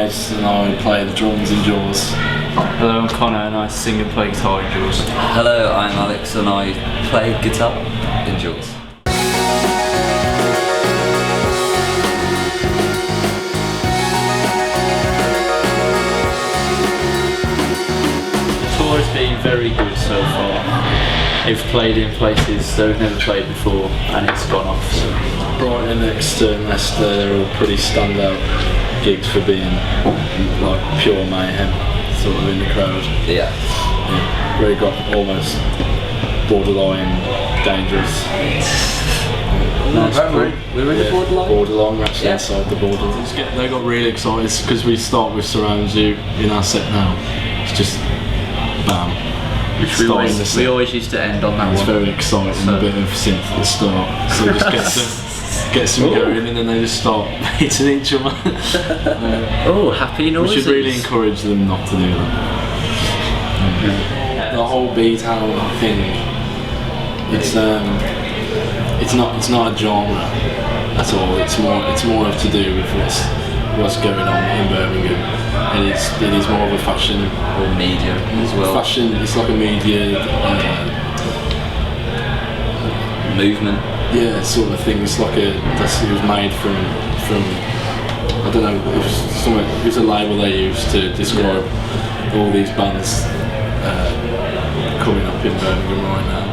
bass and I play the drums in Jaws. Hello, I'm Connor and I sing and play guitar in Jaws. Hello, I'm Alex and I play guitar in Jaws. The tour has been very good so far. They've played in places they've never played before and it's gone off. So. Brighton, Exeter and Leicester, they're all pretty standout gigs for being like pure mayhem sort of in the crowd. Yeah. Really got almost borderline dangerous. We're in the borderline? Borderline, we're actually inside the border. They got really excited because we start with Surround You in our set now. It's just bam. Which we always used to end on that it's one. It's very exciting, so. A bit of synth at the start. So it just gets them going and then they just start hitting each other. Oh, happy noises. We should really encourage them not to do that. The whole B-Town thing, it's not a genre at all. It's more to do with what's going on in Birmingham. It is more of a fashion or media as well. Fashion, it's like a media movement. Yeah, sort of thing. It's like it was made from I don't know. It was a label they used to describe all these bands coming up in Birmingham right now.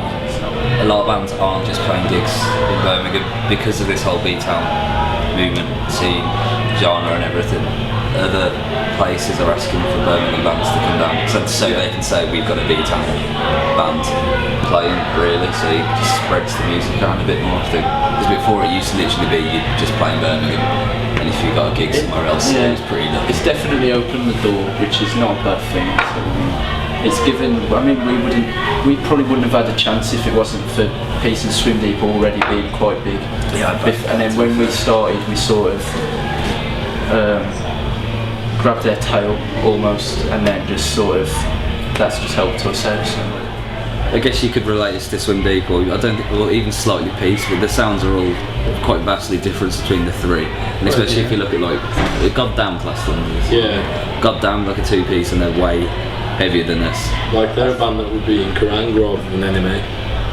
A lot of bands aren't just playing gigs in Birmingham because of this whole B-Town movement, scene, genre and everything. Other places are asking for Birmingham bands to come down so they can say we've got a B-Town band playing really, so it just spreads the music around a bit more I think. Because before it used to literally be you just playing Birmingham and if you got a gig somewhere else it was pretty lucky. It's definitely opened the door, which is not a bad thing. So, it's given, I mean we probably wouldn't have had a chance if it wasn't for Peace and Swim Deep already being quite big. Yeah, and then when we started we sort of grabbed their tail almost and then just sort of that's just helped us out. So. I guess you could relate this to Swim Deep or I don't think, or even slightly Peace, but the sounds are all quite vastly different between the three. And especially if you look at like the Goddamn class numbers. Yeah. Goddamn like a two-piece and they're way heavier than us. Like they're a band that would be in Kerrang rather than Enemy.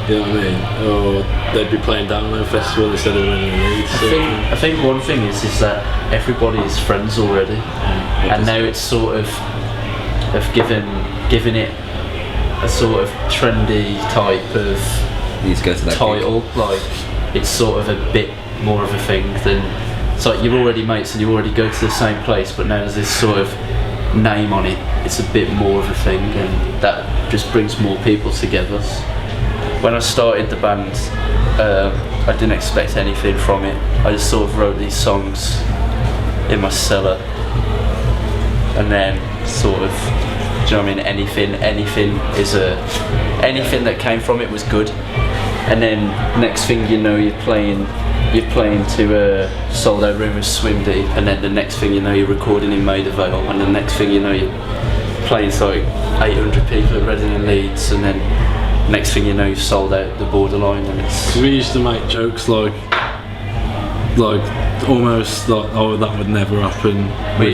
You know what I mean? Or they'd be playing Download Festival instead of running Leeds. I think one thing is that everybody is friends already, and now it's sort of given it a sort of trendy type of you need to go to that title. Gig. Like it's sort of a bit more of a thing than it's like you're already mates and you already go to the same place, but now there's this sort of name on it. It's a bit more of a thing, and that just brings more people together. When I started the band, I didn't expect anything from it. I just sort of wrote these songs in my cellar, and then sort of, do you know what I mean? Anything that came from it was good. And then next thing you know, you're playing to a sold out room with Swim Deep, and then the next thing you know, you're recording in Maida Vale, and the next thing you know, you're playing to like 800 people at Reading and Leeds, and then next thing you know you've sold out the Borderline. And it's we used to make jokes like almost like oh that would never happen. We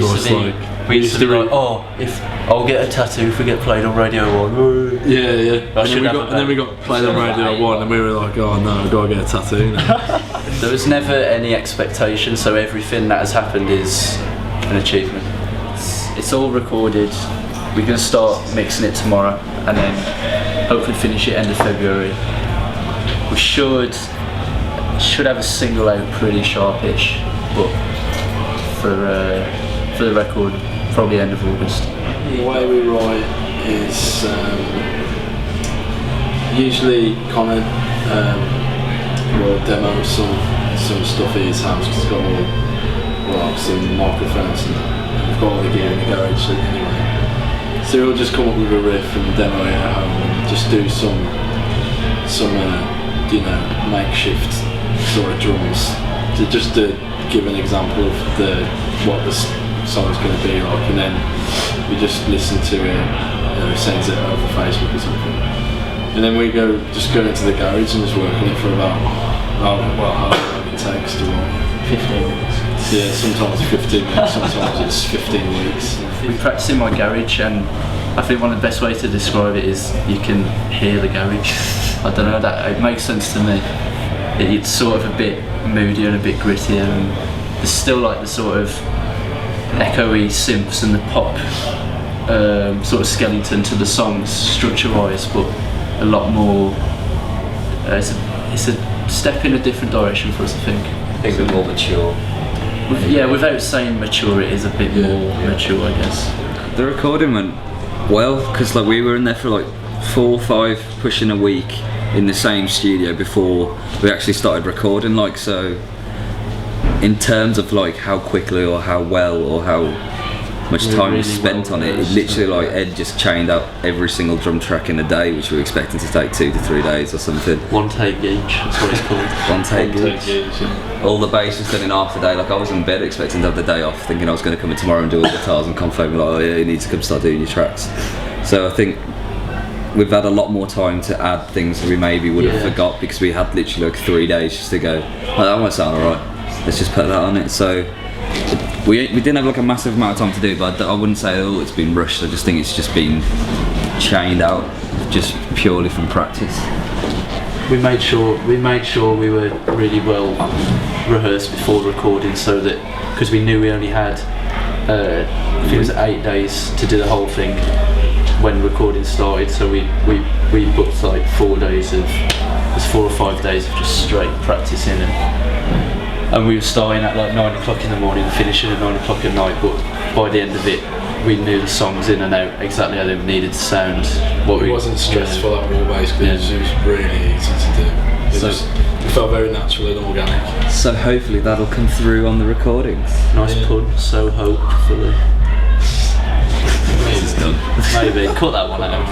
used to be like oh if I'll get a tattoo if we get played on Radio 1. Yeah. And then we got played on Radio 1 and we were like oh no I've got to get a tattoo now. There was never any expectation, so everything that has happened is an achievement. It's all recorded. We're going to start mixing it tomorrow and then hopefully finish it end of February. We should have a single out pretty sharpish, but for the record probably end of August. The way we write is usually Connor will demo some stuff at his house. He's got all some microphones and we've got all the gear in the garage anyway. So he'll just come up with a riff and demo it at home and just do some makeshift sort of drums to give an example of what the song's going to be like, and then we just listen to it, sends it over Facebook or something, and then we go into the garage and just work on it for about how long it takes to write. 15 minutes. Yeah, sometimes 15 minutes, sometimes it's 15 weeks. We practice in my garage, and I think one of the best ways to describe it is you can hear the garage. I don't know, that it makes sense to me. It's sort of a bit moodier and a bit grittier, and there's still like the sort of echoey synths and the pop sort of skeleton to the songs structure-wise, but a lot more. It's a step in a different direction for us, I think. I think we're more mature. Yeah, without saying mature, it is a bit more mature, I guess. The recording went well, because like we were in there for like 4 or 5, pushing a week in the same studio before we actually started recording. Like, so in terms of like how quickly or how well or how much time was spent on it, literally like Ed just chained out every single drum track in a day, which we were expecting to take 2 to 3 days or something. One take each, that's what it's called. One take each. Yeah. All the bass was done in half a day. Like, I was in bed expecting to have the day off, thinking I was going to come in tomorrow and do all the guitars, and come home like, oh yeah, you need to come start doing your tracks. So I think we've had a lot more time to add things that we maybe would have forgot, because we had literally like 3 days just to go, oh, that might sound alright, let's just put that on it. So we didn't have like a massive amount of time to do it, but I wouldn't say, oh, it's been rushed. I just think it's just been chained out just purely from practice. We made sure we were really well rehearsed before recording, so that, because we knew we only had I think it was 8 days to do the whole thing when recording started, so we booked like 4 days of, there's 4 or 5 days of just straight practicing, and we were starting at like 9 o'clock in the morning and finishing at 9 o'clock at night, but by the end of it we knew the songs in and out, exactly how they needed to sound. It wasn't stressful at all, basically. It was really easy to do. It felt very natural and organic. So hopefully that'll come through on the recordings. Nice pun, so hopefully. This is done. Maybe, cut that one out.